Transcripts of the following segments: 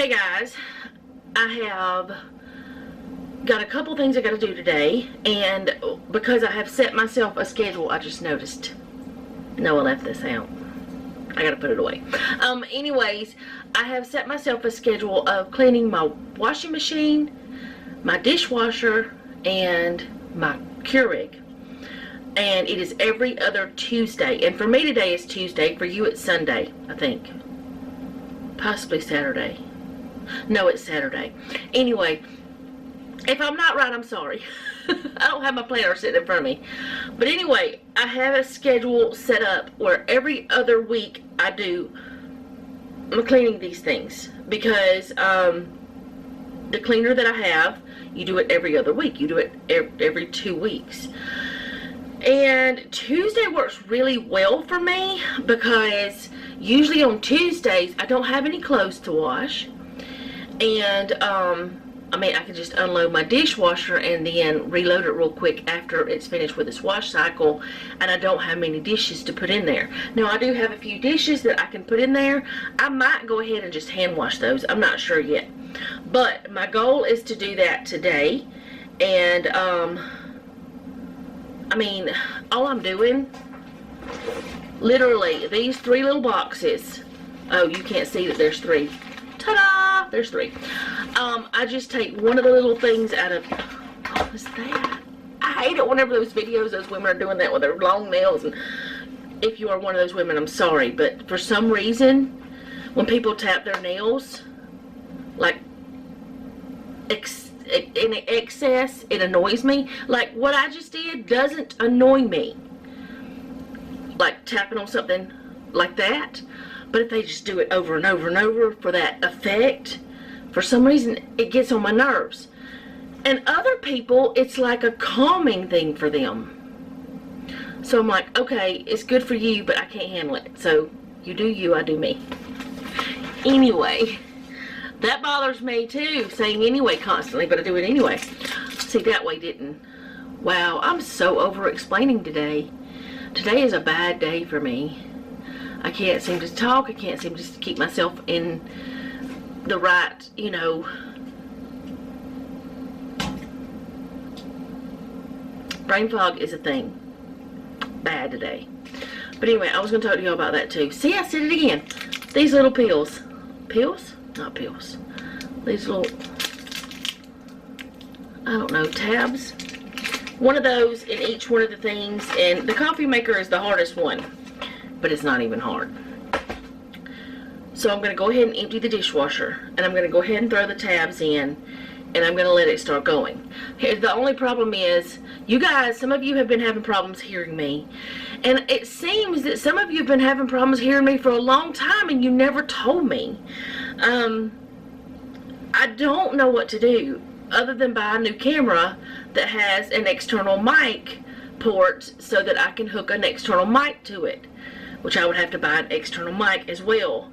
Hey guys, I have got a couple things I got to do today, and because I have set myself a schedule, I just noticed Noah left this out. I gotta put it away. Anyways, I have set myself a schedule of cleaning my washing machine, my dishwasher, and my Keurig. And it is every other Tuesday. And for me today is Tuesday. For you it's Sunday, I think. Possibly Saturday. No, it's Saturday. Anyway, if I'm not right, I'm sorry. I don't have my planner sitting in front of me. But anyway, I have a schedule set up where every other week I'm cleaning these things. Because the cleaner that I have, you do it every other week. You do it every 2 weeks. And Tuesday works really well for me because usually on Tuesdays I don't have any clothes to wash. And I mean, I can just unload my dishwasher and then reload it real quick after it's finished with its wash cycle, and I don't have many dishes to put in there. Now, I do have a few dishes that I can put in there. I might go ahead and just hand wash those. I'm not sure yet. But my goal is to do that today. And I mean, all I'm doing, literally, these 3 little boxes. Oh, you can't see that there's 3. Ta-da! There's 3. I just take one of the little things out of, what was that? I hate it whenever those videos, those women are doing that with their long nails. And if you are one of those women, I'm sorry. But for some reason, when people tap their nails, like, in excess, it annoys me. Like what I just did doesn't annoy me, like tapping on something like that. But if they just do it over and over and over for that effect, for some reason it gets on my nerves. And other people, it's like a calming thing for them. So I'm like, okay, it's good for you, but I can't handle it. So you do you, I do me. Anyway, that bothers me too, saying anyway constantly, but I do it anyway. See, that way didn't. Wow, I'm so over explaining today. Today is a bad day for me. I can't seem to talk. I can't seem to keep myself in the right, you know. Brain fog is a thing. Bad today. But anyway, I was going to talk to y'all about that too. See, I said it again. These little pills. Pills? Not pills. These little, I don't know, tabs. One of those in each one of the things. And the coffee maker is the hardest one. But it's not even hard. So I'm going to go ahead and empty the dishwasher. And I'm going to go ahead and throw the tabs in. And I'm going to let it start going. The only problem is, you guys, some of you have been having problems hearing me. And it seems that some of you have been having problems hearing me for a long time and you never told me. I don't know what to do other than buy a new camera that has an external mic port so that I can hook an external mic to it, which I would have to buy an external mic as well.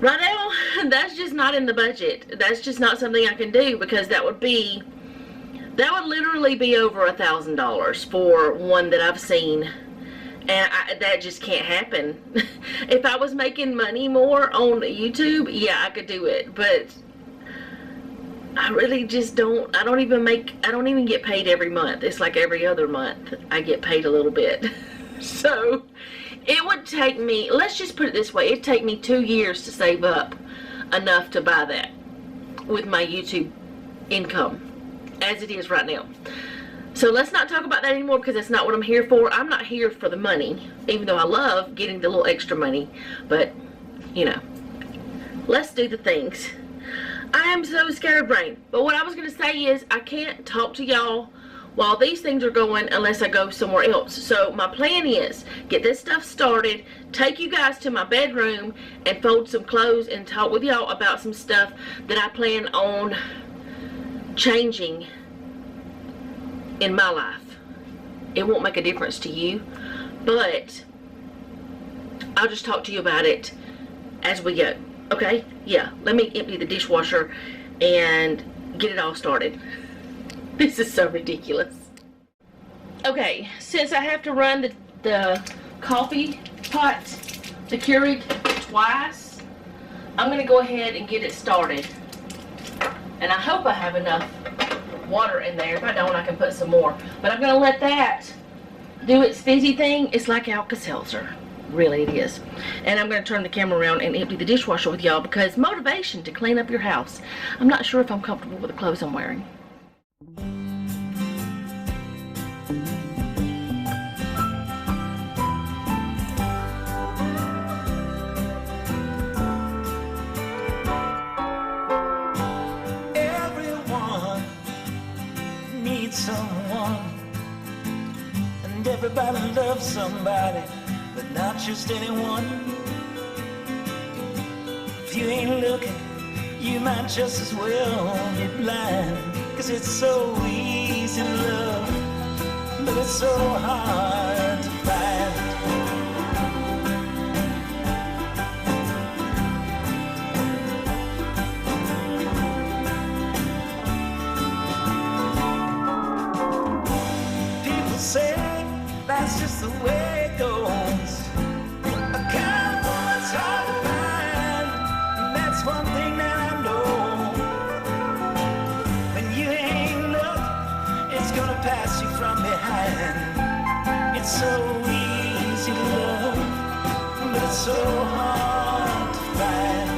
Right now, that's just not in the budget. That's just not something I can do, because that would literally be over $1,000 for one that I've seen. And that just can't happen. If I was making money more on YouTube, yeah, I could do it. But I really just don't. I don't even get paid every month. It's like every other month I get paid a little bit. So it would take me, let's just put it this way, it'd take me 2 years to save up enough to buy that with my YouTube income as it is right now. So let's not talk about that anymore, because that's not what I'm here for. I'm not here for the money, even though I love getting the little extra money. But, you know, let's do the things. I am so scatterbrained. But what I was going to say is, I can't talk to y'all while these things are going unless I go somewhere else. So my plan is, get this stuff started, take you guys to my bedroom and fold some clothes and talk with y'all about some stuff that I plan on changing in my life. It won't make a difference to you, but I'll just talk to you about it as we go. Okay? Yeah, let me empty the dishwasher and get it all started. This is so ridiculous. Okay, since I have to run the coffee pot, the Keurig, twice, I'm going to go ahead and get it started. And I hope I have enough water in there. If I don't, I can put some more. But I'm going to let that do its fizzy thing. It's like Alka-Seltzer. Really, it is. And I'm going to turn the camera around and empty the dishwasher with y'all because motivation to clean up your house. I'm not sure if I'm comfortable with the clothes I'm wearing. Someone, and everybody loves somebody, but not just anyone. If you ain't looking, you might just as well be blind, 'cause it's so easy to love, but it's so hard to find. Say that's just the way it goes. A kind of woman's hard to find, and that's one thing that I know. When you ain't look, it's gonna pass you from behind. It's so easy to love, but it's so hard to find.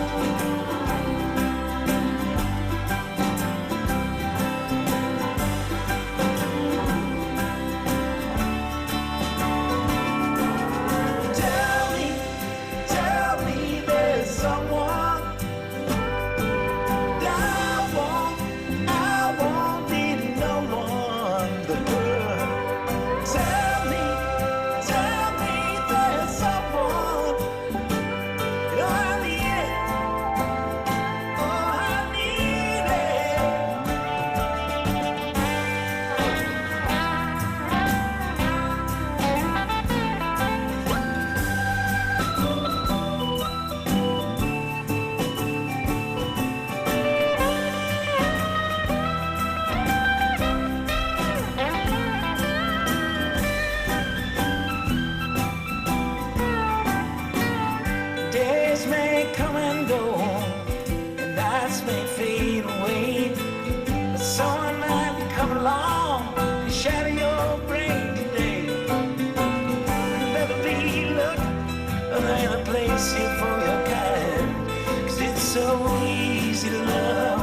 Days may come and go, and nights may fade away, but someone might come along and shatter your brain today. Never be looking, there ain't a place here for your kind, 'cause it's so easy to love,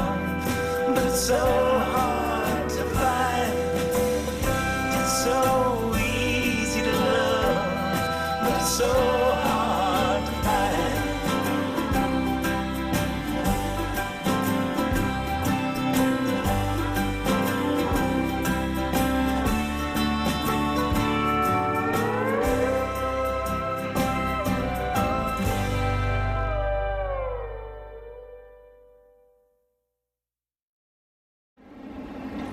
but it's so hard to find. It's so easy to love, but it's so hard to find.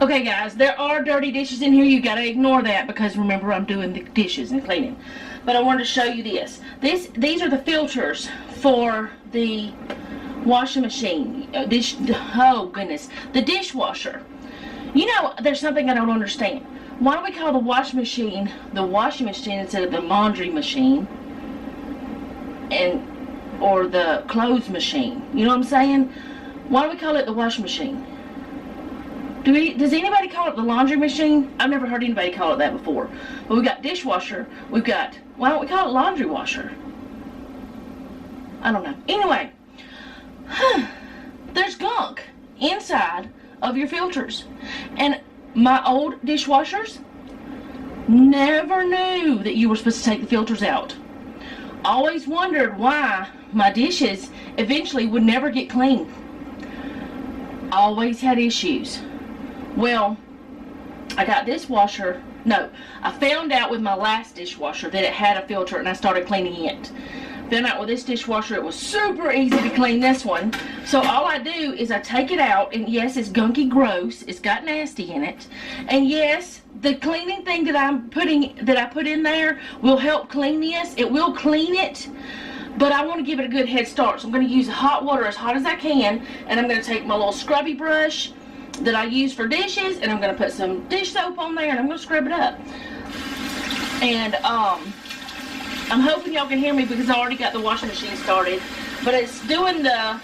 Okay guys, there are dirty dishes in here. You gotta ignore that because remember I'm doing the dishes and cleaning. But I wanted to show you this. These are the filters for the washing machine. Oh goodness, the dishwasher. You know, there's something I don't understand. Why do we call the washing machine instead of the laundry machine or the clothes machine? You know what I'm saying? Why do we call it the washing machine? Does anybody call it the laundry machine? I've never heard anybody call it that before. But we've got dishwasher. Why don't we call it laundry washer? I don't know. Anyway, there's gunk inside of your filters. And my old dishwashers never knew that you were supposed to take the filters out. Always wondered why my dishes eventually would never get clean. Always had issues. Well, I got this washer. No, I found out with my last dishwasher that it had a filter and I started cleaning it. Found out with this dishwasher it was super easy to clean this one. So all I do is I take it out, and yes, it's gunky gross. It's got nasty in it. And yes, the cleaning thing that I put in there will help clean this. It will clean it. But I want to give it a good head start. So I'm going to use hot water as hot as I can, and I'm going to take my little scrubby brush that I use for dishes, and I'm going to put some dish soap on there, and I'm going to scrub it up. And I'm hoping y'all can hear me because I already got the washing machine started. but it's doing the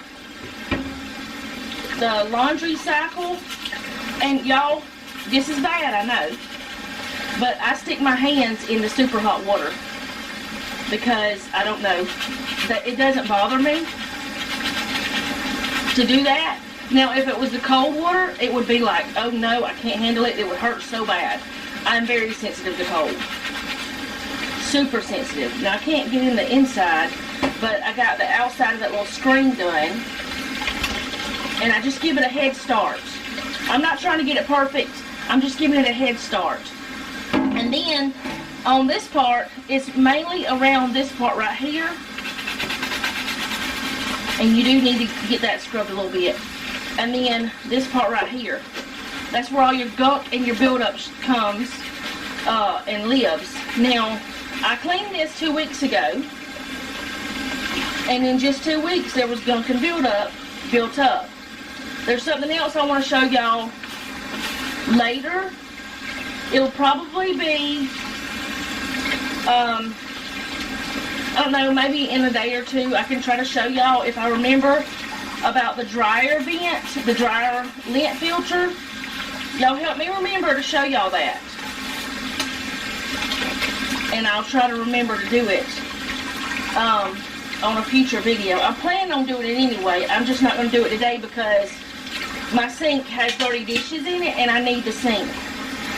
laundry cycle. And y'all, this is bad, I know, but I stick my hands in the super hot water because I don't know, that it doesn't bother me to do that. Now, if it was the cold water, it would be like, oh no, I can't handle it. It would hurt so bad. I'm very sensitive to cold. Super sensitive. Now, I can't get in the inside, but I got the outside of that little screen done. And I just give it a head start. I'm not trying to get it perfect. I'm just giving it a head start. And then, on this part, it's mainly around this part right here. And you do need to get that scrubbed a little bit. And then this part right here. That's where all your gunk and your buildup comes and lives. Now, I cleaned this 2 weeks ago. And in just 2 weeks, there was gunk and built up. There's something else I want to show y'all later. It'll probably be, I don't know, maybe in a day or two, I can try to show y'all, if I remember, about the dryer vent, the dryer lint filter. Y'all help me remember to show y'all that. And I'll try to remember to do it on a future video. I'm planning on doing it anyway. I'm just not going to do it today because my sink has dirty dishes in it and I need the sink.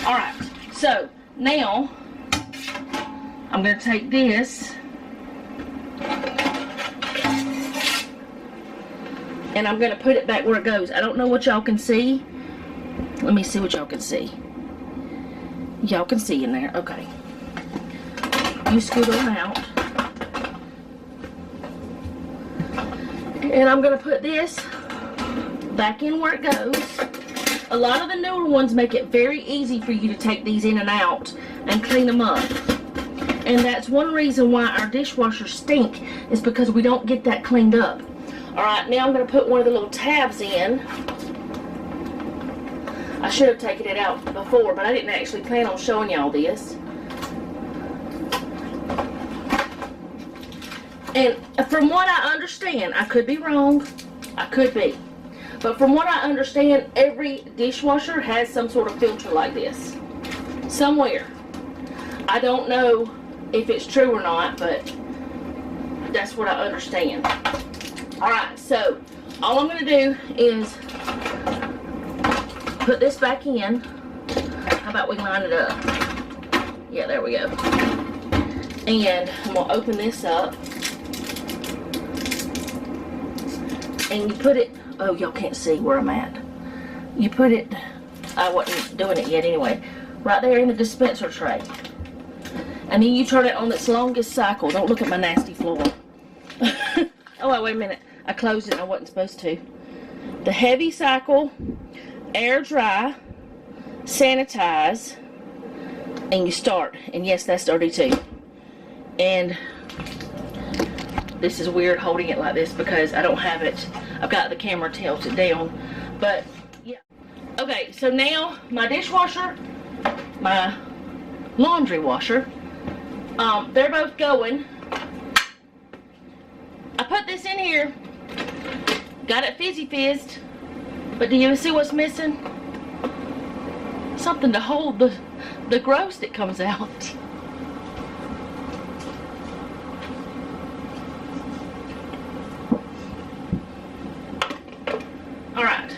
Alright, so now I'm going to take this and I'm going to put it back where it goes. I don't know what y'all can see. Let me see what y'all can see. Y'all can see in there. Okay. You scoot on out. And I'm going to put this back in where it goes. A lot of the newer ones make it very easy for you to take these in and out and clean them up. And that's one reason why our dishwashers stink, is because we don't get that cleaned up. Alright, now I'm going to put one of the little tabs in. I should have taken it out before, but I didn't actually plan on showing y'all this. And from what I understand, I could be wrong, I could be, but from what I understand, every dishwasher has some sort of filter like this. Somewhere. I don't know if it's true or not, but that's what I understand. Alright, so all I'm going to do is put this back in. How about we line it up? Yeah, there we go. And I'm going to open this up. And you put it, oh, y'all can't see where I'm at. You put it, I wasn't doing it yet anyway, right there in the dispenser tray. And then you turn it on its longest cycle. Don't look at my nasty floor. Oh, wait a minute. I closed it and I wasn't supposed to. The heavy cycle, air dry, sanitize, and you start. And yes, that's dirty too. And this is weird holding it like this because I don't have it. I've got the camera tilted down. But, yeah. Okay, so now my dishwasher, my laundry washer, they're both going. I put this in here. Got it fizzy fizzed. But do you see what's missing? Something to hold the gross that comes out. Alright.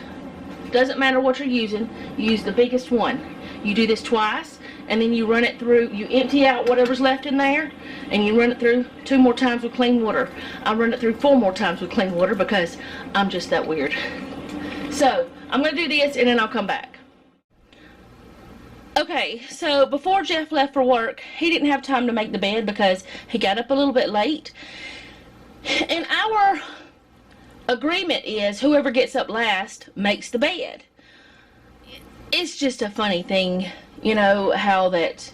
Doesn't matter what you're using. You use the biggest one. You do this twice, and then you run it through. You empty out whatever's left in there, and you run it through 2 more times with clean water. I run it through 4 more times with clean water because I'm just that weird. So, I'm going to do this, and then I'll come back. Okay, so before Jeff left for work, he didn't have time to make the bed because he got up a little bit late. And our agreement is whoever gets up last makes the bed. It's just a funny thing, you know, how that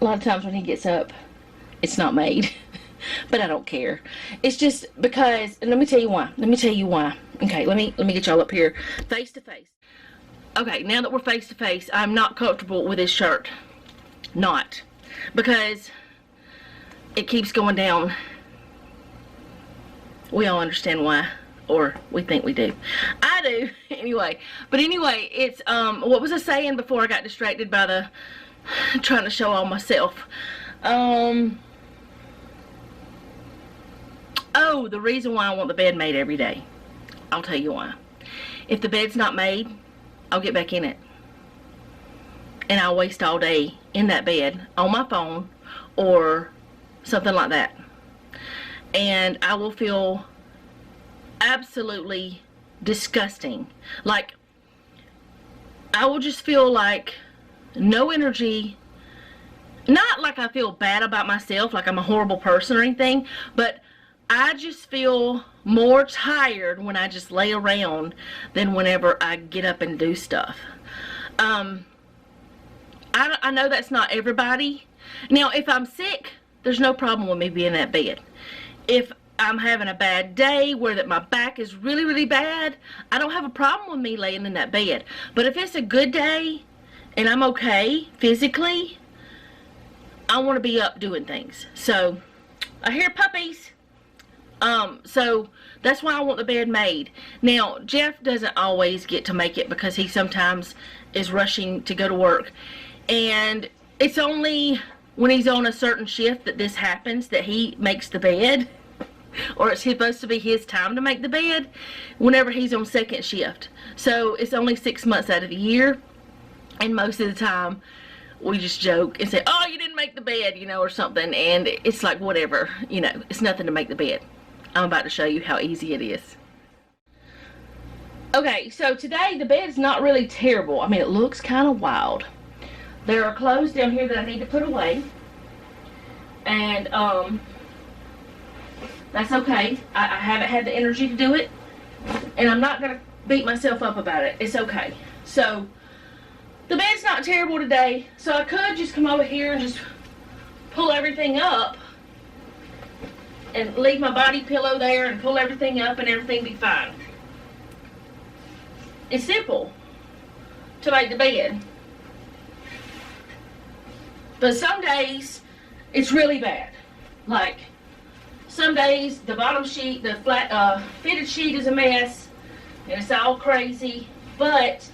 a lot of times when he gets up, it's not made. But I don't care. It's just because, and let me tell you why. Let me tell you why. Okay, let me get y'all up here face to face. Okay, now that we're face to face, I'm not comfortable with this shirt. Not. Because it keeps going down We all understand why, or we think we do. I do, anyway. But anyway, it's, what was I saying before I got distracted by the, trying to show all myself? Oh, the reason why I want the bed made every day. I'll tell you why. If the bed's not made, I'll get back in it. And I'll waste all day in that bed on my phone or something like that. And I will feel absolutely disgusting. Like, I will just feel like no energy. Not like I feel bad about myself, like I'm a horrible person or anything, but I just feel more tired when I just lay around than whenever I get up and do stuff. I know that's not everybody. Now, if I'm sick, there's no problem with me being in that bed. If I'm having a bad day where that my back is really, really bad, I don't have a problem with me laying in that bed. But if it's a good day and I'm okay physically, I want to be up doing things. So, I hear puppies. So that's why I want the bed made. Now, Jeff doesn't always get to make it because he sometimes is rushing to go to work. And it's only when he's on a certain shift that this happens, that he makes the bed. Or it's supposed to be his time to make the bed whenever he's on second shift. So it's only 6 months out of the year. And most of the time, we just joke and say, oh, you didn't make the bed, you know, or something. And it's like, whatever, you know, it's nothing to make the bed. I'm about to show you how easy it is. Okay, so today the bed's not really terrible. I mean, it looks kind of wild. There are clothes down here that I need to put away. And, that's okay. I haven't had the energy to do it. And I'm not going to beat myself up about it. It's okay. So, the bed's not terrible today. So, I could just come over here and just pull everything up. And leave my body pillow there and pull everything up and everything be fine. It's simple to make the bed. But some days, it's really bad. Like, some days, the bottom sheet, the flat, fitted sheet is a mess. And it's all crazy. But,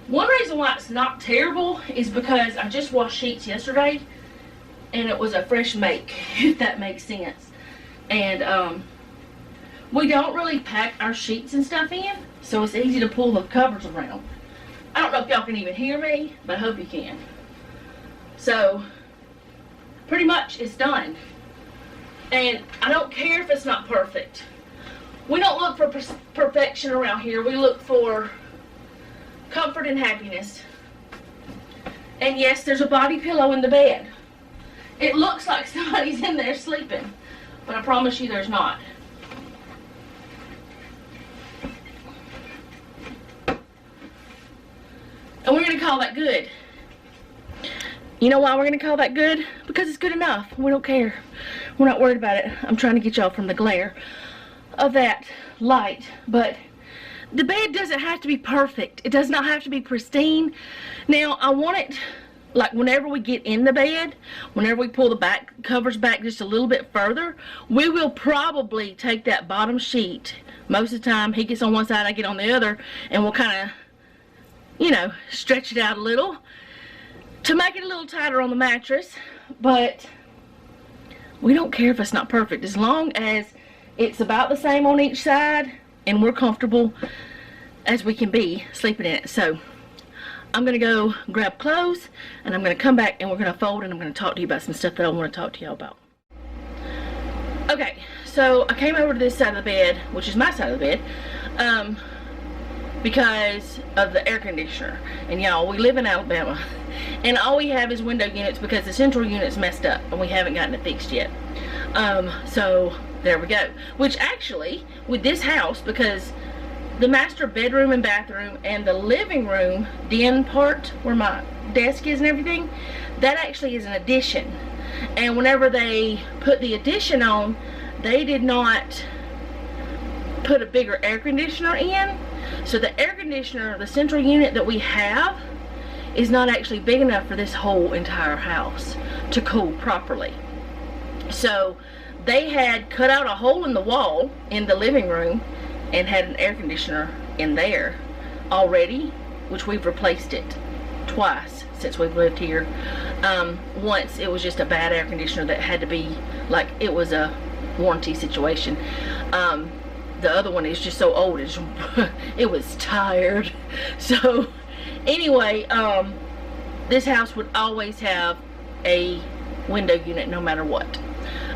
one reason why it's not terrible is because I just washed sheets yesterday. And it was a fresh make, if that makes sense. And, we don't really pack our sheets and stuff in, so it's easy to pull the covers around. I don't know if y'all can even hear me, but I hope you can. So, pretty much it's done. And I don't care if it's not perfect. We don't look for perfection around here. We look for comfort and happiness. And yes, there's a body pillow in the bed. It looks like somebody's in there sleeping. But I promise you there's not. And we're going to call that good. You know why we're going to call that good? Because it's good enough. We don't care. We're not worried about it. I'm trying to get y'all from the glare of that light. But the bed doesn't have to be perfect. It does not have to be pristine. Now, I want it... Like whenever we get in the bed, whenever we pull the back covers back just a little bit further, we will probably take that bottom sheet. Most of the time, he gets on one side, I get on the other, and we'll kind of, you know, stretch it out a little to make it a little tighter on the mattress. But we don't care if it's not perfect, as long as it's about the same on each side and we're comfortable as we can be sleeping in it. So I'm going to go grab clothes, and I'm going to come back and we're going to fold, and I'm going to talk to you about some stuff that I want to talk to y'all about. Okay, so I came over to this side of the bed, which is my side of the bed, because of the air conditioner. And y'all, we live in Alabama, and all we have is window units because the central unit's messed up, and we haven't gotten it fixed yet. So there we go. Which actually, with this house, because the master bedroom and bathroom and the living room den part where my desk is and everything, that actually is an addition. And whenever they put the addition on, they did not put a bigger air conditioner in. So the air conditioner, the central unit that we have, is not actually big enough for this whole entire house to cool properly. So they had cut out a hole in the wall in the living room and had an air conditioner in there already, which we've replaced it twice since we've lived here. Once it was just a bad air conditioner that had to be, like, it was a warranty situation. The other one is just so old, it was tired. So anyway, this house would always have a window unit no matter what,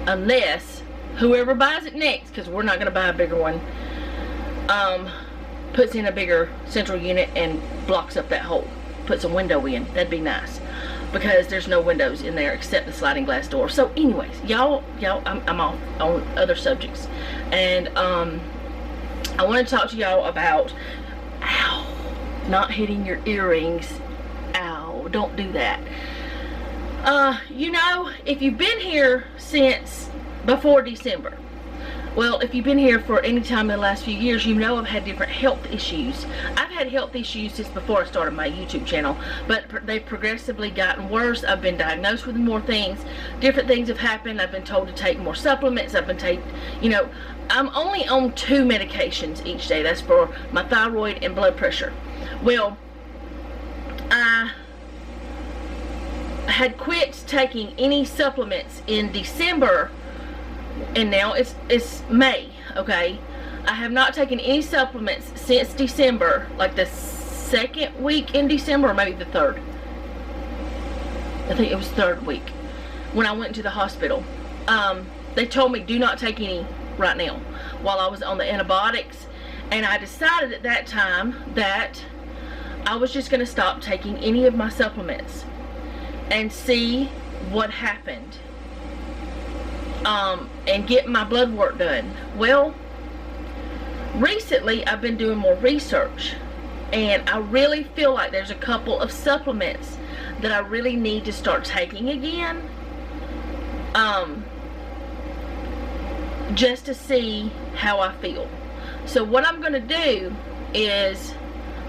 unless whoever buys it next, because we're not going to buy a bigger one, puts in a bigger central unit and blocks up that hole, puts a window in. That'd be nice, because there's no windows in there except the sliding glass door. So anyways, y'all, I'm off on other subjects, and I want to talk to y'all about, ow, not hitting your earrings. Ow, don't do that. You know, if you've been here since before December, well, if you've been here for any time in the last few years, you know I've had different health issues. I've had health issues since before I started my YouTube channel, but they've progressively gotten worse. I've been diagnosed with more things. Different things have happened. I've been told to take more supplements. I've been taking, you know, I'm only on 2 medications each day. That's for my thyroid and blood pressure. Well, I had quit taking any supplements in December, and now it's May, okay? I have not taken any supplements since December, like the 2nd week in December, or maybe the 3rd. I think it was 3rd week when I went to the hospital. They told me do not take any right now while I was on the antibiotics, and I decided at that time that I was just going to stop taking any of my supplements and see what happened, and get my blood work done. Well, recently I've been doing more research, and I really feel like there's a couple of supplements that I really need to start taking again, just to see how I feel. So what I'm going to do is,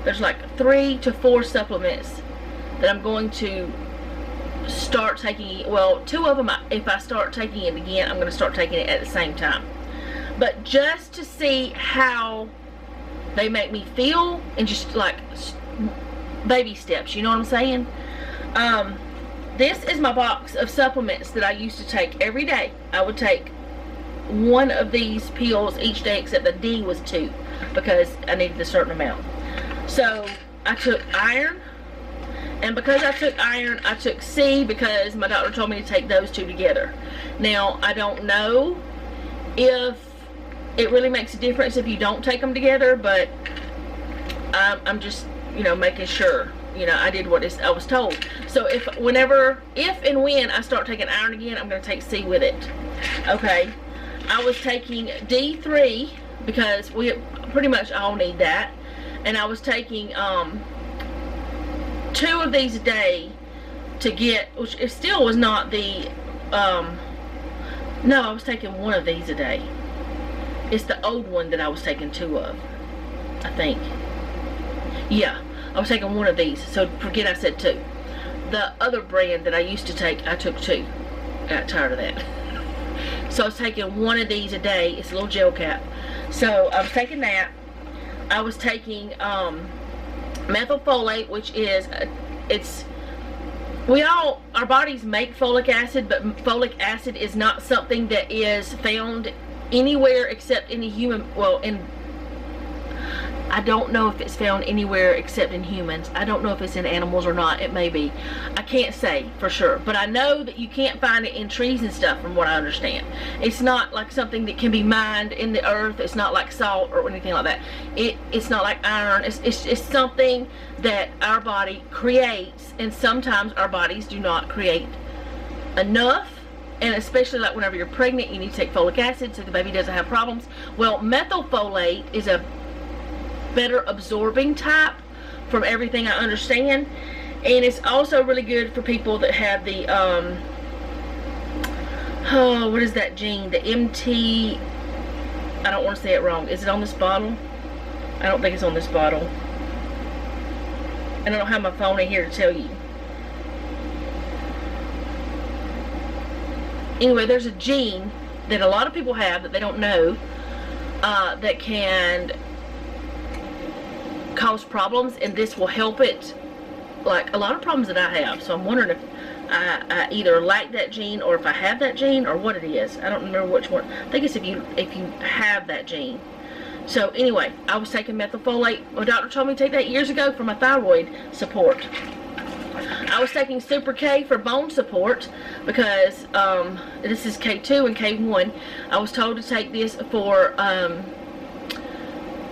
there's like 3 to 4 supplements that I'm going to start taking. Well, 2 of them, if I start taking it again, I'm going to start taking it at the same time, but just to see how they make me feel, and just like baby steps, you know what I'm saying? This is my box of supplements that I used to take every day. I would take 1 of these pills each day, except the D was 2 because I needed a certain amount. So I took iron, and because I took iron, I took C because my doctor told me to take those 2 together. Now, I don't know if it really makes a difference if you don't take them together, but I'm just, you know, making sure. You know, I did what I was told. So if and when I start taking iron again, I'm going to take C with it. Okay. I was taking D3 because we pretty much all need that. And I was taking 2 of these a day to get, which it still was not the, no, I was taking 1 of these a day. It's the old one that I was taking 2 of, I think. Yeah, I was taking 1 of these, so forget I said 2. The other brand that I used to take, I took 2. Got tired of that. So I was taking 1 of these a day. It's a little gel cap. So I was taking that. I was taking methylfolate, which is, our bodies make folic acid, but folic acid is not something that is found anywhere except in a human, I don't know if it's found anywhere except in humans. I don't know if it's in animals or not. It may be. I can't say for sure. But I know that you can't find it in trees and stuff, from what I understand. It's not like something that can be mined in the earth. It's not like salt or anything like that. It's not like iron. It's something that our body creates, and sometimes our bodies do not create enough. And especially like whenever you're pregnant, you need to take folic acid so the baby doesn't have problems. Well, methylfolate is a better absorbing type from everything I understand, and it's also really good for people that have the what is that gene, the MT, I don't want to say it wrong. Is it on this bottle? I don't think it's on this bottle, and I don't have my phone in here to tell you. Anyway, there's a gene that a lot of people have that they don't know, that can cause problems, and this will help it. Like a lot of problems that I have, so I'm wondering if I either lack that gene, or if I have that gene, or what it is. I don't remember which one. I think it's if you have that gene. So anyway, I was taking methylfolate. My doctor told me to take that years ago for my thyroid support. I was taking Super K for bone support because this is K2 and K1. I was told to take this for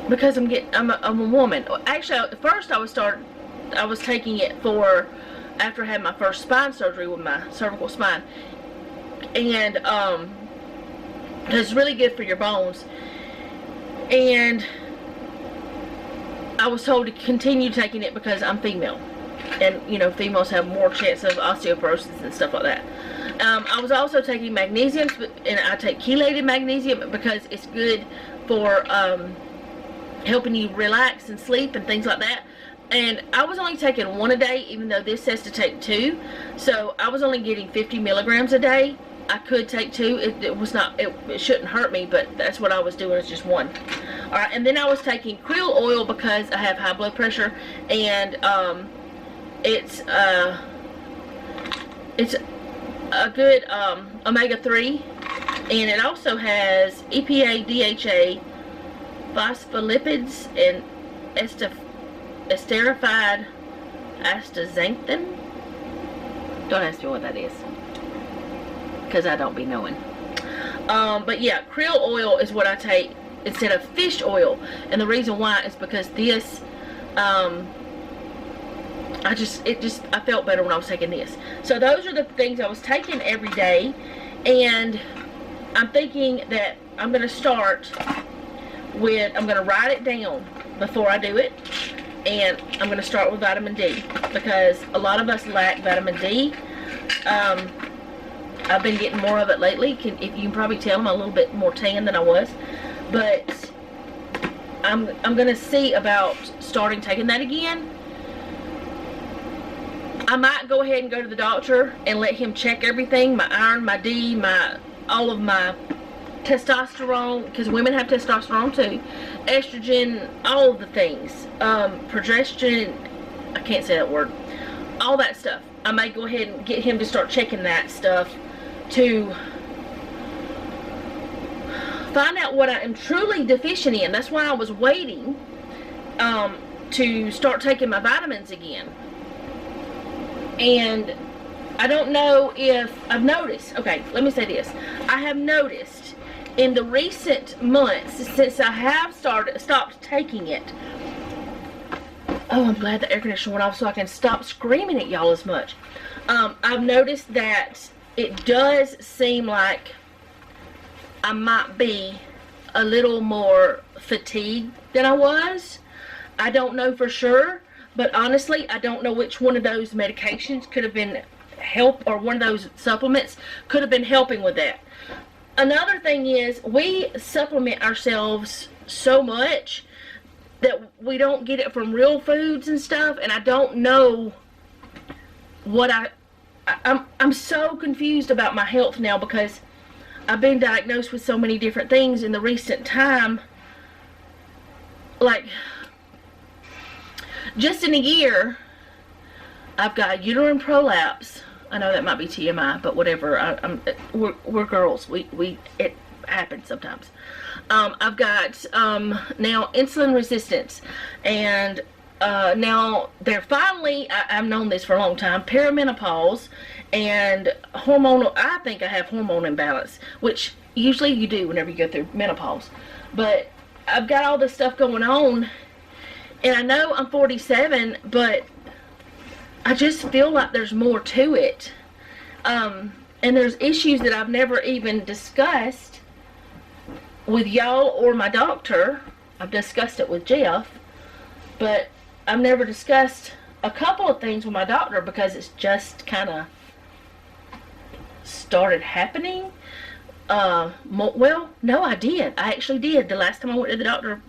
because I'm a woman. Actually, at first I was taking it for after I had my first spine surgery with my cervical spine, and it's really good for your bones. And I was told to continue taking it because I'm female, and you know, females have more chance of osteoporosis and stuff like that. I was also taking magnesium, and I take chelated magnesium because it's good for helping you relax and sleep and things like that. And I was only taking 1 a day, even though this says to take 2. So I was only getting 50 milligrams a day. I could take 2. It was not, it shouldn't hurt me, but that's what I was doing, it's just 1. Alright, and then I was taking krill oil because I have high blood pressure, and it's a good omega-3, and it also has EPA, DHA, phospholipids, and esterified astaxanthin. Don't ask me what that is, because I don't be knowing. But yeah, krill oil is what I take instead of fish oil, and the reason why is because this I felt better when I was taking this. So those are the things I was taking every day, and I'm thinking that I'm going to start with, I'm going to write it down before I do it, and I'm going to start with vitamin D, because a lot of us lack vitamin D. I've been getting more of it lately. If you can probably tell, I'm a little bit more tan than I was, but I'm going to see about starting taking that again. I might go ahead and go to the doctor and let him check everything, my iron, my D, all of my testosterone, because women have testosterone too, estrogen, all of the things, progesterone, I can't say that word, all that stuff. I may go ahead and get him to start checking that stuff to find out what I am truly deficient in. That's why I was waiting to start taking my vitamins again. And I don't know if I've noticed, okay, let me say this. I have noticed in the recent months, since I have stopped taking it. Oh, I'm glad the air conditioner went off so I can stop screaming at y'all as much. I've noticed that it does seem like I might be a little more fatigued than I was. I don't know for sure, but honestly, I don't know which one of those medications could have been or one of those supplements could have been helping with that. Another thing is, we supplement ourselves so much that we don't get it from real foods and stuff, and I don't know what I'm so confused about my health now, because I've been diagnosed with so many different things in the recent time. Like, just in a year, I've got uterine prolapse. I know that might be TMI, but whatever. We're girls. It happens sometimes. I've got now insulin resistance, and now they're finally, I've known this for a long time, perimenopause and hormonal. I think I have hormone imbalance, which usually you do whenever you go through menopause. But I've got all this stuff going on, and I know I'm 47, but I just feel like there's more to it. And there's issues that I've never even discussed with y'all or my doctor. I've discussed it with Jeff, but I've never discussed a couple of things with my doctor because it's just kind of started happening. Well, no, I did. I actually did. The last time I went to the doctor,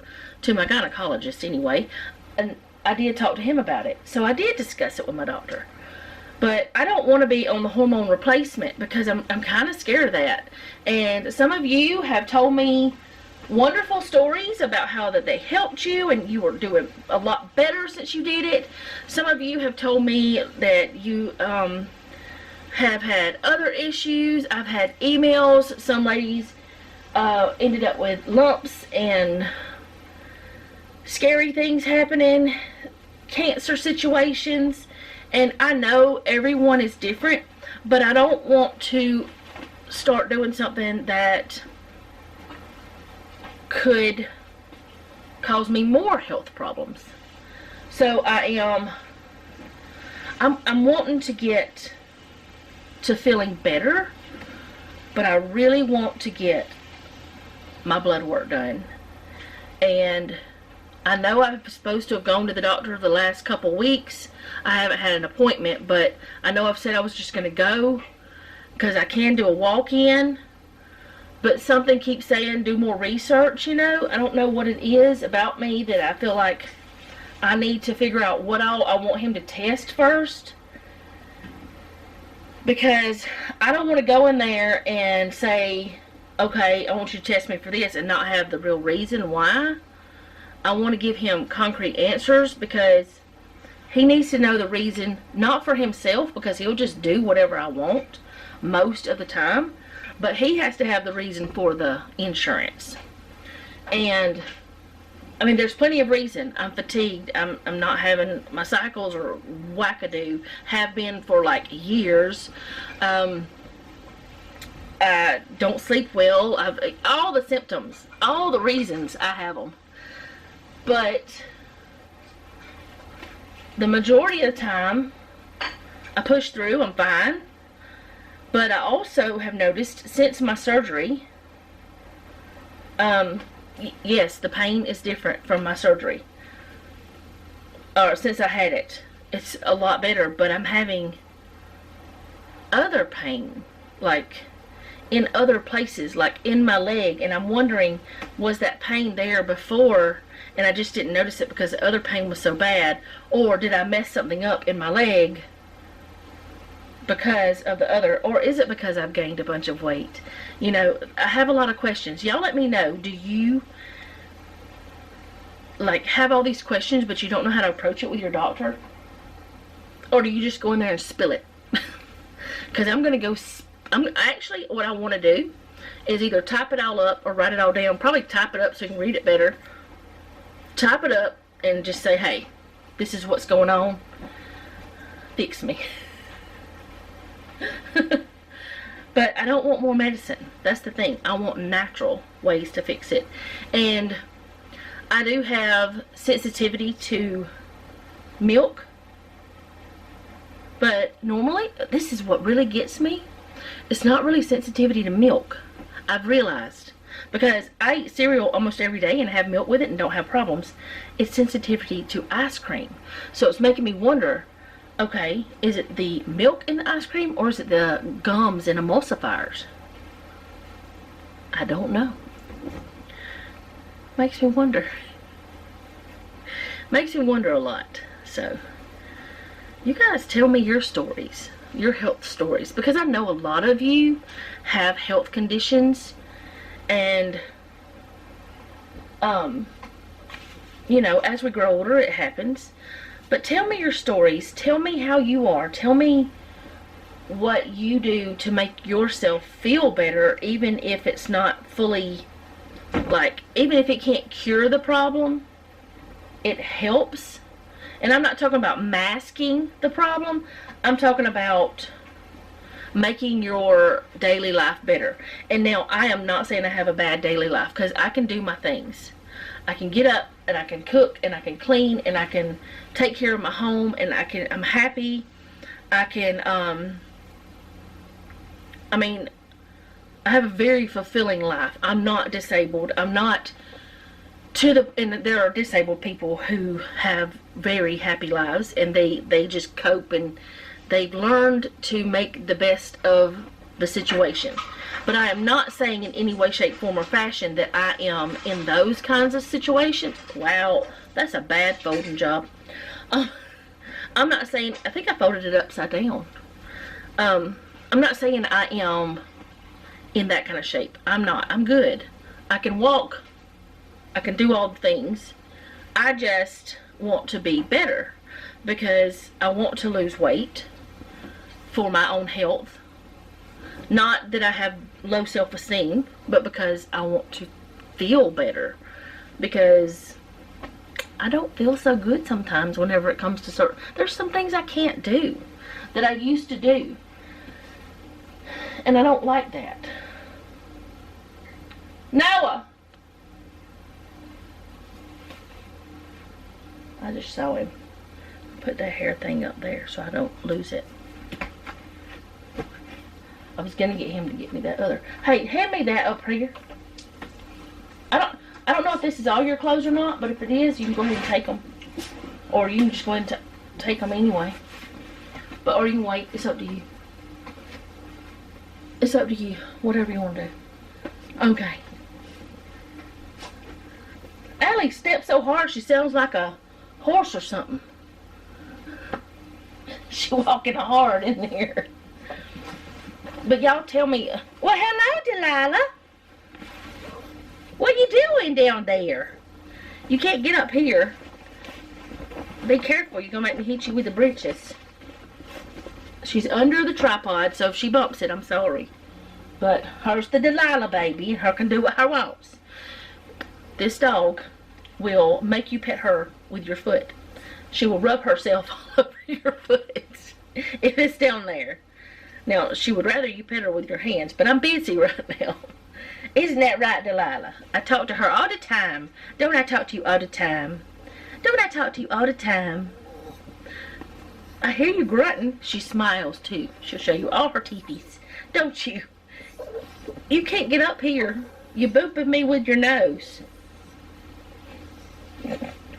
to my gynecologist anyway, and I did talk to him about it. So I did discuss it with my doctor. But I don't want to be on the hormone replacement because I'm kind of scared of that. And some of you have told me wonderful stories about how that they helped you and you were doing a lot better since you did it. Some of you have told me that you have had other issues. I've had emails. Some ladies ended up with lumps and scary things happening, cancer situations. And I know everyone is different, but I don't want to start doing something that could cause me more health problems. So I'm wanting to get to feeling better, but I really want to get my blood work done. And I know I'm supposed to have gone to the doctor the last couple weeks. I haven't had an appointment, but I know I've said I was just going to go because I can do a walk-in, but something keeps saying do more research, you know. I don't know what it is about me that I feel like I need to figure out what all I want him to test first, because I don't want to go in there and say, okay, I want you to test me for this and not have the real reason why. I want to give him concrete answers because he needs to know the reason, not for himself, because he'll just do whatever I want most of the time, but he has to have the reason for the insurance. And I mean, there's plenty of reason. I'm fatigued. I'm not having my cycles or wackadoo, have been for like years. I don't sleep well. All the symptoms, all the reasons, I have them. But the majority of the time, I push through, I'm fine. But I also have noticed since my surgery, yes, the pain is different from my surgery. Or since I had it, it's a lot better, but I'm having other pain, like in other places, like in my leg, and I'm wondering, was that pain there before and I just didn't notice it because the other pain was so bad, or did I mess something up in my leg because of the other, or is it because I've gained a bunch of weight? You know, I have a lot of questions. Y'all let me know, do you like have all these questions but you don't know how to approach it with your doctor? Or do you just go in there and spill it? Because I'm going to go, actually what I want to do is either type it all up or write it all down. Probably type it up so you can read it better. Type it up and just say, hey, this is what's going on. Fix me. But I don't want more medicine. That's the thing. I want natural ways to fix it. And I do have sensitivity to milk. But normally, this is what really gets me. It's not really sensitivity to milk, I've realized. Because I eat cereal almost every day and have milk with it and don't have problems. It's sensitivity to ice cream. So it's making me wonder, okay, is it the milk in the ice cream or is it the gums and emulsifiers? I don't know. Makes me wonder. Makes me wonder a lot. So, you guys tell me your stories, your health stories, because I know a lot of you have health conditions, and you know, as we grow older it happens. But tell me your stories. Tell me how you are. Tell me what you do to make yourself feel better, even if it's not fully, like, even if it can't cure the problem, it helps. And I'm not talking about masking the problem. I'm talking about making your daily life better. And now, I am not saying I have a bad daily life, because I can do my things. I can get up and I can cook and I can clean and I can take care of my home and I'm happy. I can, I mean, I have a very fulfilling life. I'm not disabled. I'm not and there are disabled people who have very happy lives and they just cope and they've learned to make the best of the situation. But I am not saying in any way, shape, form, or fashion that I am in those kinds of situations. Wow, that's a bad folding job. I'm not saying, I think I folded it upside down. I'm not saying I am in that kind of shape. I'm not. I'm good. I can walk. I can do all the things. I just want to be better because I want to lose weight for my own health. Not that I have low self-esteem, but because I want to feel better. Because I don't feel so good sometimes whenever it comes to certain... There's some things I can't do that I used to do. And I don't like that. Noah! I just saw him put that hair thing up there so I don't lose it. I was gonna get him to get me that other. Hey, hand me that up here. I don't know if this is all your clothes or not, but if it is, you can go ahead and take them. Or you can just go ahead and take them anyway. But, or you can wait. It's up to you. It's up to you. Whatever you want to do. Okay. Allie steps so hard she sounds like a horse or something. She walking hard in there. But y'all tell me, well, hello, Delilah. What you doing down there? You can't get up here. Be careful, you're gonna make me hit you with the britches. She's under the tripod, so if she bumps it, I'm sorry. But her's the Delilah baby, and her can do what her wants. This dog will make you pet her with your foot. She will rub herself all over your foot if it's down there. Now, she would rather you pet her with your hands, but I'm busy right now. Isn't that right, Delilah? I talk to her all the time. Don't I talk to you all the time? Don't I talk to you all the time? I hear you grunting. She smiles, too. She'll show you all her teethies. Don't you? You can't get up here. You're booping me with your nose.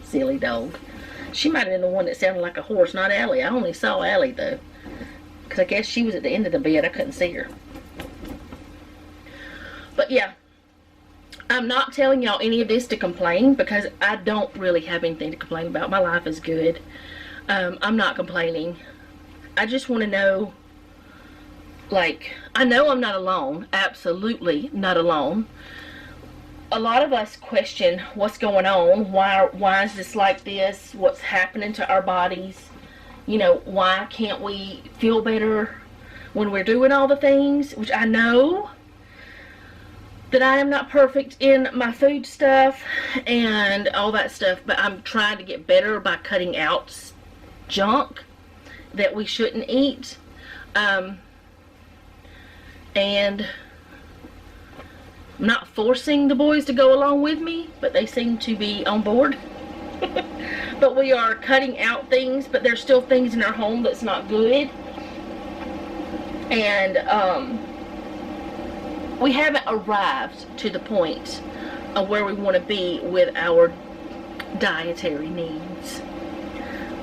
Silly dog. She might have been the one that sounded like a horse, not Allie. I only saw Allie, though. Because I guess she was at the end of the bed. I couldn't see her. But yeah, I'm not telling y'all any of this to complain because I don't really have anything to complain about. My life is good. I'm not complaining. I just want to know, like, I know I'm not alone. Absolutely not alone. A lot of us question what's going on. Why is this like this? What's happening to our bodies? You know, why can't we feel better when we're doing all the things? Which I know that I am not perfect in my food stuff and all that stuff, but I'm trying to get better by cutting out junk that we shouldn't eat. And I'm not forcing the boys to go along with me, but they seem to be on board. But we are cutting out things, but there's still things in our home that's not good. And we haven't arrived to the point of where we want to be with our dietary needs.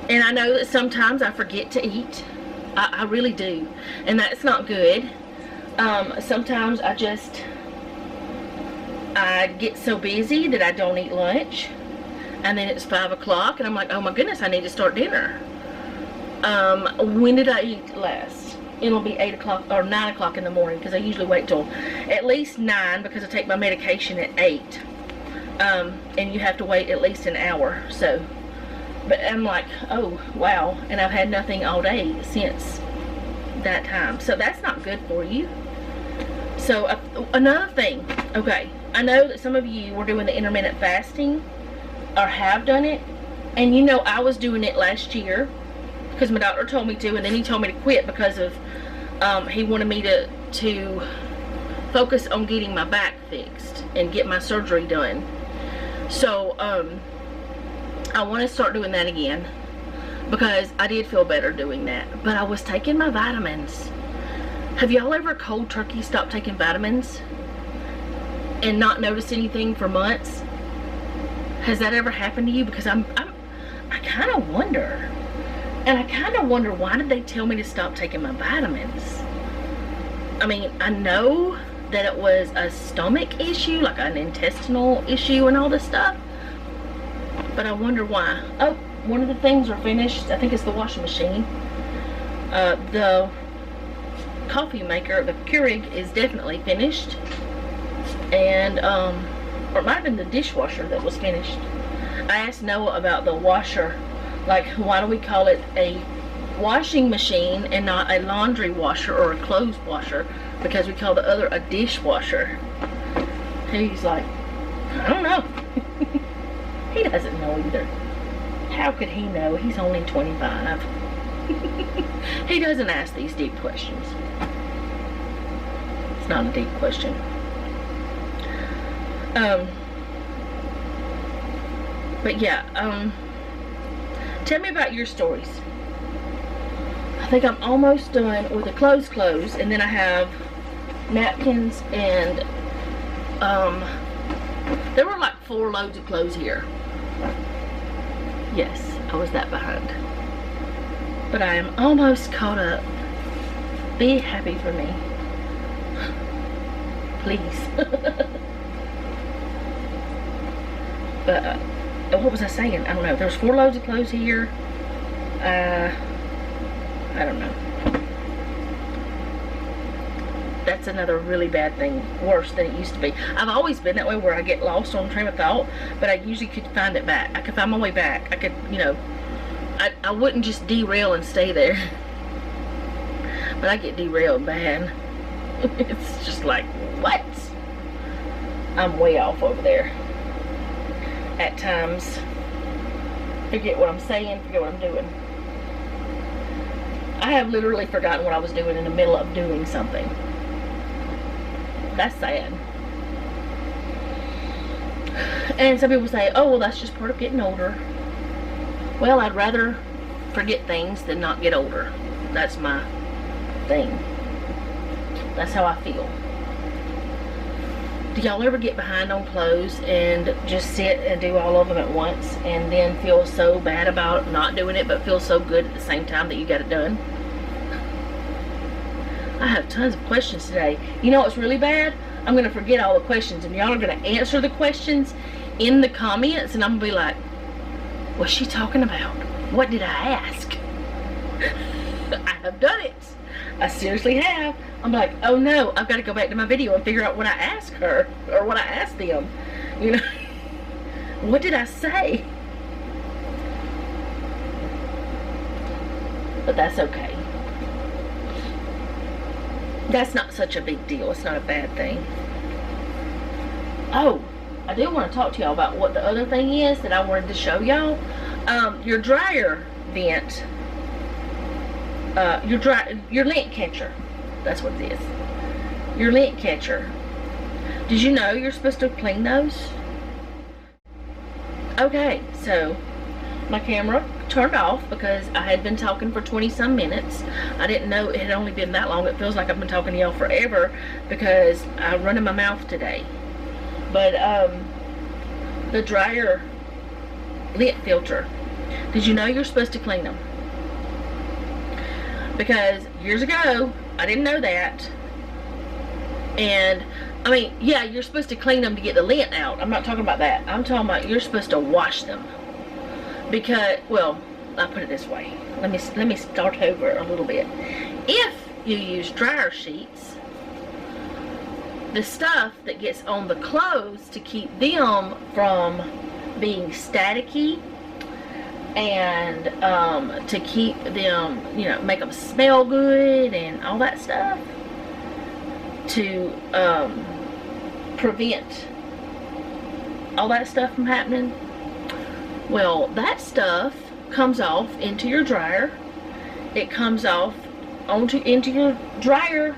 And I know that sometimes I forget to eat. I really do. And that's not good. Sometimes I get so busy that I don't eat lunch. And then it's 5 o'clock and I'm like, oh my goodness, I need to start dinner. When did I eat last? It'll be 8 o'clock or 9 o'clock in the morning because I usually wait till at least 9 because I take my medication at 8. And you have to wait at least an hour. So, but I'm like, oh wow, and I've had nothing all day since that time. So that's not good for you. So another thing, okay, I know that some of you were doing the intermittent fasting or have done it, and you know I was doing it last year because my doctor told me to, and then he told me to quit because of he wanted me to focus on getting my back fixed and get my surgery done. So I want to start doing that again because I did feel better doing that, but I was taking my vitamins. Have y'all ever cold turkey stopped taking vitamins and not noticed anything for months? Has that ever happened to you? Because I kind of wonder. And I kind of wonder, why did they tell me to stop taking my vitamins? I mean, I know that it was a stomach issue, like an intestinal issue and all this stuff. But I wonder why. Oh, one of the things are finished. I think it's the washing machine. The coffee maker, the Keurig, is definitely finished. And, or it might have been the dishwasher that was finished. I asked Noah about the washer. Like, why do we call it a washing machine and not a laundry washer or a clothes washer? Because we call the other a dishwasher. He's like, I don't know. He doesn't know either. How could he know? He's only 25. He doesn't ask these deep questions. It's not a deep question. But yeah, tell me about your stories. I think I'm almost done with the clothes, and then I have napkins and, there were like 4 loads of clothes here. Yes, I was that behind. But I am almost caught up. Be happy for me. Please. But, what was I saying? I don't know. There's 4 loads of clothes here. I don't know. That's another really bad thing, worse than it used to be. I've always been that way, where I get lost on train of thought, but I usually could find it back. I could find my way back. I could, you know, I wouldn't just derail and stay there. But I get derailed bad. It's just like, what? I'm way off over there. At times. Forget what I'm saying, forget what I'm doing. I have literally forgotten what I was doing in the middle of doing something. That's sad. And some people say, oh, well, that's just part of getting older. Well, I'd rather forget things than not get older. That's my thing. That's how I feel. Do y'all ever get behind on clothes and just sit and do all of them at once and then feel so bad about not doing it, but feel so good at the same time that you got it done? I have tons of questions today. You know what's really bad? I'm going to forget all the questions, and y'all are going to answer the questions in the comments, and I'm going to be like, what's she talking about? What did I ask? I have done it. I seriously have. I'm like, oh no, I've got to go back to my video and figure out what I asked her, or what I asked them. You know, what did I say? But that's okay. That's not such a big deal. It's not a bad thing. Oh, I do want to talk to y'all about what the other thing is that I wanted to show y'all. Your dryer vent, your lint catcher. That's what it is. Your lint catcher. Did you know you're supposed to clean those? Okay, so my camera turned off because I had been talking for 20 some minutes. I didn't know it had only been that long. It feels like I've been talking to y'all forever because I'm running my mouth today. But the dryer lint filter, did you know you're supposed to clean them? Because years ago I didn't know that, and I mean, yeah, you're supposed to clean them to get the lint out. I'm not talking about that. I'm talking about you're supposed to wash them. Because, well, I'll put it this way. Let me start over a little bit. If you use dryer sheets, the stuff that gets on the clothes to keep them from being staticky and to keep them, you know, make them smell good and all that stuff, to prevent all that stuff from happening. Well, that stuff comes off into your dryer. It comes off into your dryer,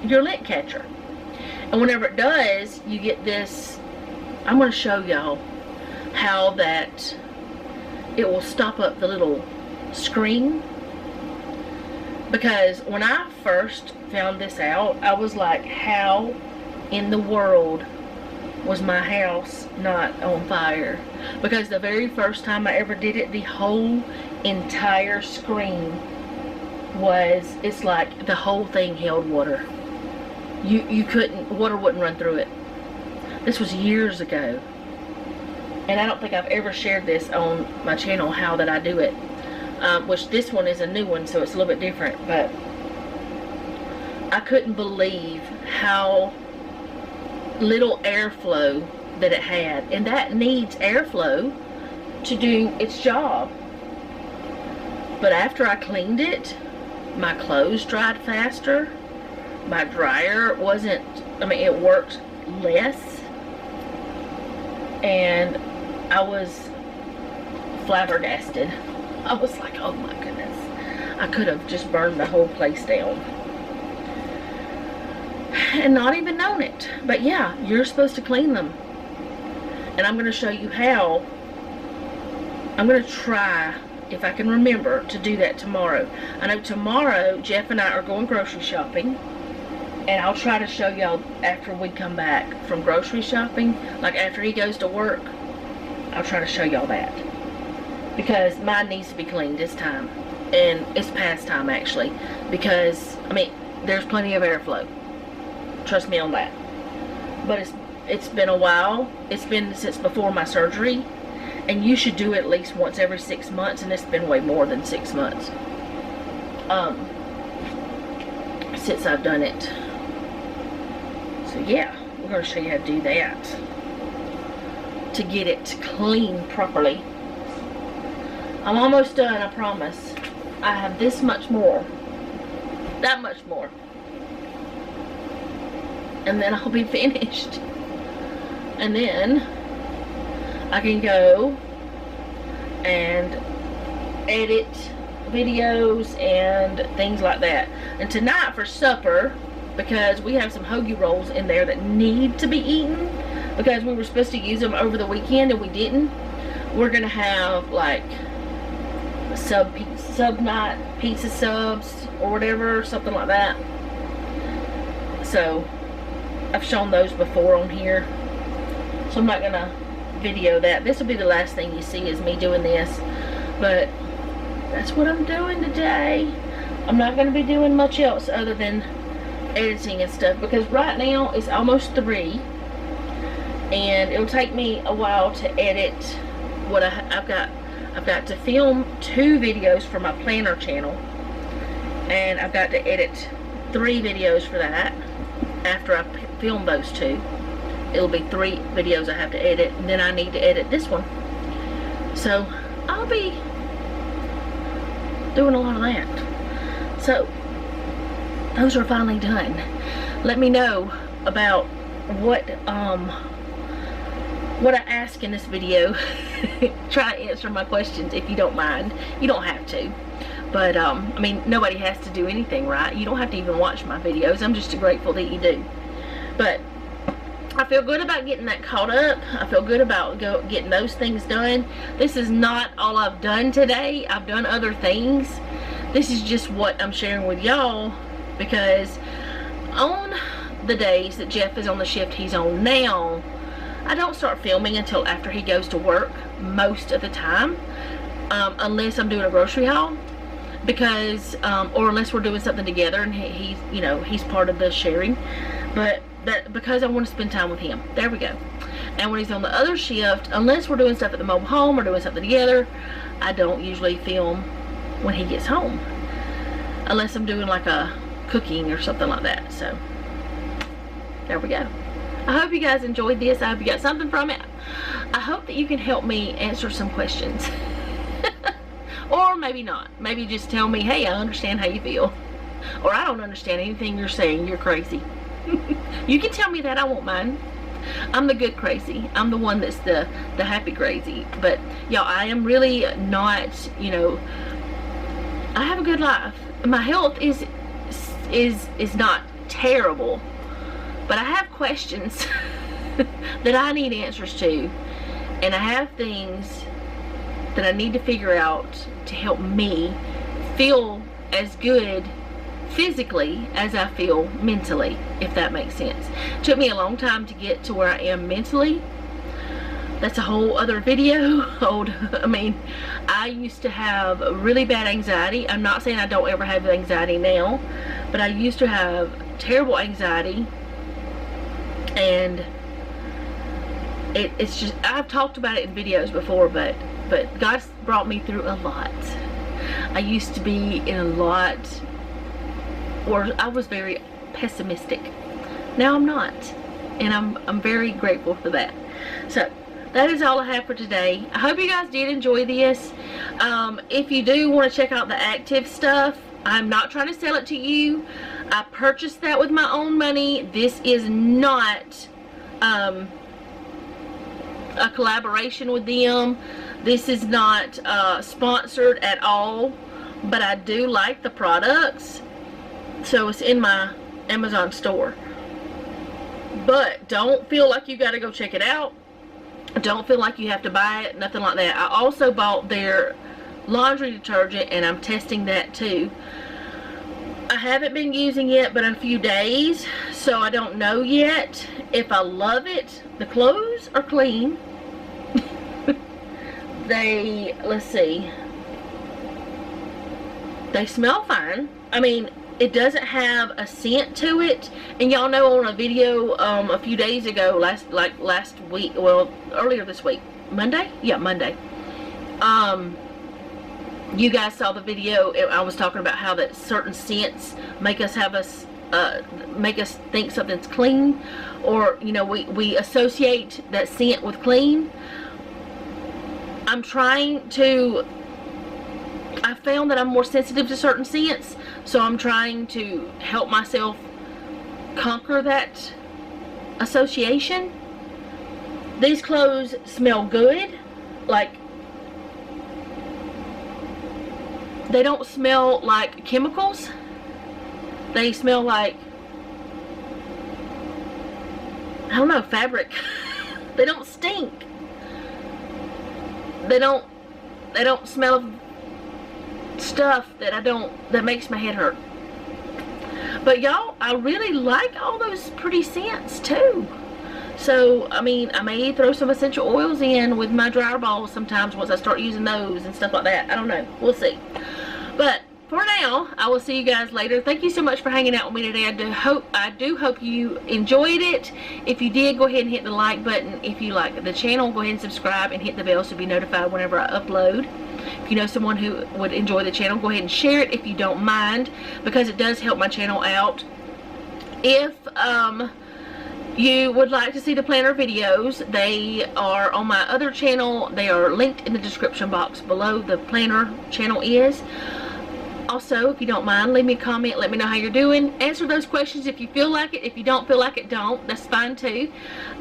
your lint catcher. And whenever it does, you get this, I'm going to show y'all how that it will stop up the little screen. Because when I first found this out, I was like, how in the world was my house not on fire? Because the very first time I ever did it, the whole entire screen was, it's like the whole thing held water. You couldn't, water wouldn't run through it. This was years ago. And I don't think I've ever shared this on my channel, how that I do it. Which this one is a new one, so it's a little bit different. But I couldn't believe how little airflow that it had. And that needs airflow to do its job. But after I cleaned it, my clothes dried faster. My dryer wasn't, I mean, it worked less. And I was flabbergasted. I was like, oh my goodness. I could have just burned the whole place down. And not even known it. But yeah, you're supposed to clean them. And I'm going to show you how. I'm going to try, if I can remember, to do that tomorrow. I know tomorrow Jeff and I are going grocery shopping, and I'll try to show y'all after we come back from grocery shopping, like after he goes to work. I'll try to show y'all that, because mine needs to be cleaned this time, and it's past time actually, because I mean there's plenty of airflow, trust me on that. But it's been a while. It's been since before my surgery. And you should do it at least once every 6 months, and it's been way more than 6 months since I've done it. So yeah, we're going to show you how to do that to get it clean properly. I'm almost done, I promise. I have this much more, that much more, and then I'll be finished. And then I can go and edit videos and things like that. And tonight for supper, because we have some hoagie rolls in there that need to be eaten, because we were supposed to use them over the weekend and we didn't, we're gonna have like sub night pizza subs or whatever, something like that. So I've shown those before on here, so I'm not gonna video that. This will be the last thing you see is me doing this, but that's what I'm doing today. I'm not going to be doing much else other than editing and stuff, because right now it's almost 3 and it'll take me a while to edit what I've got to film 2 videos for my planner channel, and I've got to edit 3 videos for that. After I film those 2, it'll be 3 videos I have to edit, and then I need to edit this one. So I'll be doing a lot of that. So those are finally done. Let me know about what I ask in this video. Try to answer my questions if you don't mind. You don't have to, but I mean, nobody has to do anything, right? You don't have to even watch my videos. I'm just grateful that you do. But I feel good about getting that caught up. I feel good about getting those things done. This is not all I've done today. I've done other things. This is just what I'm sharing with y'all, because on the days that Jeff is on the shift he's on now, I don't start filming until after he goes to work most of the time, unless I'm doing a grocery haul, because or unless we're doing something together and he's, you know, he's part of the sharing. But that, because I want to spend time with him. There we go. And when he's on the other shift, unless we're doing stuff at the mobile home or doing something together, I don't usually film when he gets home, unless I'm doing like a cooking or something like that. So there we go. I hope you guys enjoyed this. I hope you got something from it. I hope that you can help me answer some questions. Or maybe not. Maybe just tell me, hey, I understand how you feel, or I don't understand anything you're saying, you're crazy. You can tell me that, I won't mind. I'm the good crazy. I'm the one that's the happy crazy. But y'all, I am really not, you know, I have a good life. My health is not terrible, but I have questions that I need answers to, and I have things that I need to figure out to help me feel as good physically as I feel mentally, if that makes sense. It took me a long time to get to where I am mentally. That's a whole other video. I mean, I used to have really bad anxiety. I'm not saying I don't ever have anxiety now, but I used to have terrible anxiety, and It's just, I've talked about it in videos before, but God's brought me through a lot. I used to be in a lot, or I was very pessimistic. Now I'm not, and I'm very grateful for that. So that is all I have for today. I hope you guys did enjoy this. If you do want to check out the active stuff, I'm not trying to sell it to you. I purchased that with my own money. This is not a collaboration with them. This is not sponsored at all, but I do like the products, so it's in my Amazon store. But don't feel like you got to go check it out. Don't feel like you have to buy it, nothing like that. I also bought their laundry detergent, and I'm testing that too. I haven't been using it but a few days, so I don't know yet if I love it. The clothes are clean. Let's see, they smell fine. I mean, it doesn't have a scent to it, and y'all know on a video a few days ago, last week, well, earlier this week, Monday, you guys saw the video. I was talking about how that certain scents make us think something's clean, or you know, we associate that scent with clean. I found that I'm more sensitive to certain scents, so I'm trying to help myself conquer that association. These clothes smell good. Like, they don't smell like chemicals. They smell like, I don't know, fabric. They don't stink. They don't smell of stuff that makes my head hurt. But y'all, I really like all those pretty scents too. So I mean, I may throw some essential oils in with my dryer balls sometimes once I start using those and stuff like that. I don't know, we'll see. But for now, I will see you guys later. Thank you so much for hanging out with me today. I do hope you enjoyed it. If you did, go ahead and hit the like button. If you like the channel, go ahead and subscribe and hit the bell so be notified whenever I upload. If you know someone who would enjoy the channel, go ahead and share it if you don't mind, because it does help my channel out. If you would like to see the planner videos, they are on my other channel. They are linked in the description box below. The planner channel is. Also, if you don't mind, leave me a comment. Let me know how you're doing. Answer those questions if you feel like it. If you don't feel like it, don't. That's fine too.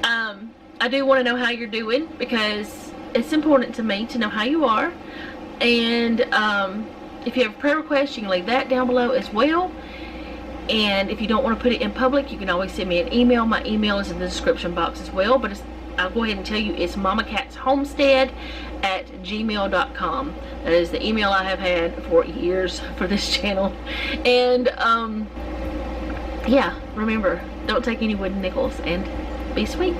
I do want to know how you're doing, because it's important to me to know how you are. And if you have a prayer request, you can leave that down below as well. And if you don't want to put it in public, you can always send me an email. My email is in the description box as well. But I'll go ahead and tell you, it's mamacatshomestead@gmail.com. That is the email I have had for years for this channel. And yeah, remember, don't take any wooden nickels, and be sweet.